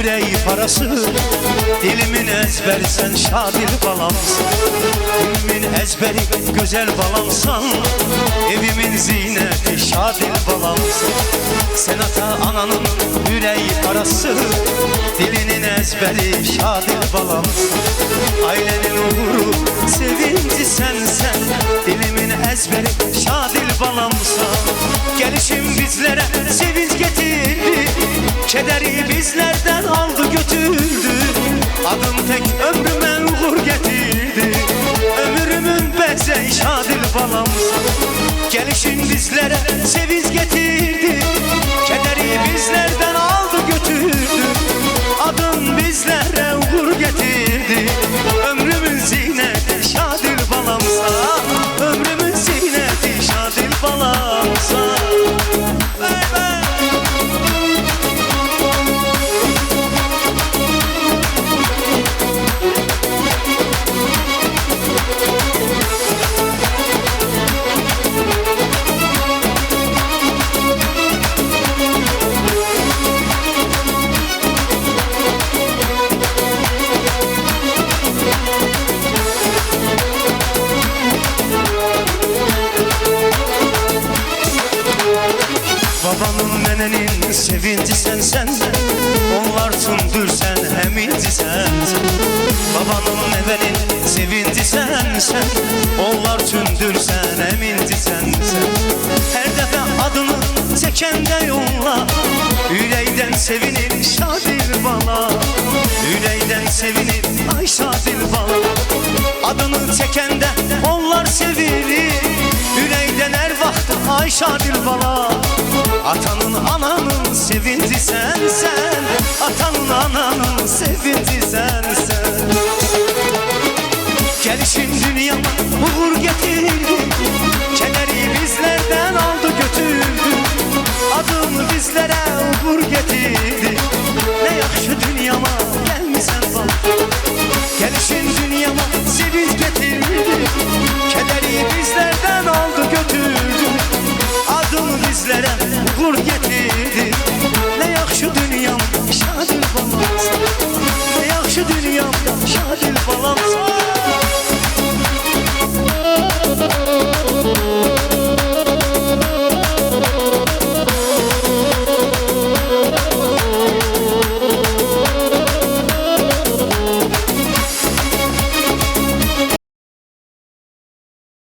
yüreği parası. Dilimin ezberi sen şadil balamsın. Dilimin ezberi güzel balamsan, evimin ziyneti şadil balamsın. Sen ata ananın yüreği parası, dilinin ezberi şadil balamsın. Ailenin uğuru sevinci sensen, dilimin ezberi şadil balamsan. Gelişim bizlere sevinç getirdi, kederi bizlerden aldı götürdü. Adım tek ömrüme uğur getirdi, ömrümün bezeyi şadil balamsın. Gelişin bizlere sevinç getirdi, kederi bizlerden aldı götürdü. Adım bizlere uğur getirdi, ömrümün ziyneti şadil balamsa. Ömrümün ziyneti şadil balamsa. Babanın nenenin sevinci sensen, onlar tündür sen heminci sensen. Babanın nenenin sevinci sensen, onlar tündür sen heminci sensen. Her defa adını çekende yolla, yüreğden sevinir şadil bala. Yüreğden sevinir ay şadil bala. Adını çekende onlar sevinir, yüreğden her vakit ay şadil bala. Atanın ananın sevinci sensen, atanın ananın sevinci sensen. Gelişin dünyama uğur getirdi, kederi bizlerden